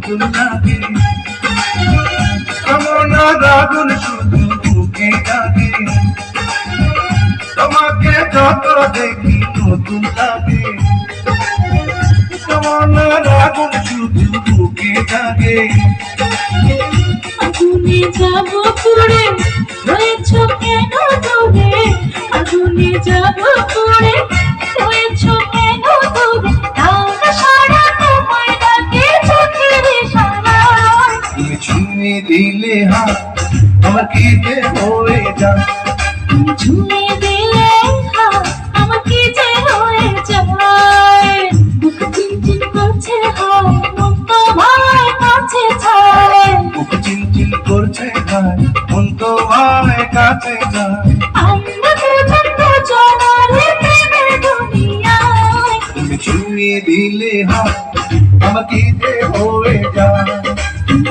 নতুন লাগে কামনার আগুন শুধু বুকে জাগে তোমাকে যত দেখি নতুন লাগে কামনার আগুন শুধু বুকে জাগে আগুনে যাব পুড়ে রয়েছ কেন দূরে আগুনে যাব পুড়ে রয়েছ কেন দূরে দাও না সারা তোমায় ডাকে চোখের ইশারায় তুমি ছুঁয়ে দিলে হাত আমার কি যে হয়ে যায় তুমি ছুঁয়ে দিলে হাত আমার কি যে হয়ে যায় বুক চিনচিন করছে হায় মন তো ভয় কাছে ছায় বুক চিনচিন করছে ভাই মন তো ভাই কাছে যায় আমরা দুজন দুজনারে প্রেমের দুনিয়ায় তুমি ছুঁয়ে দিলে হাত আমার কি যে হয়ে যায় তুমি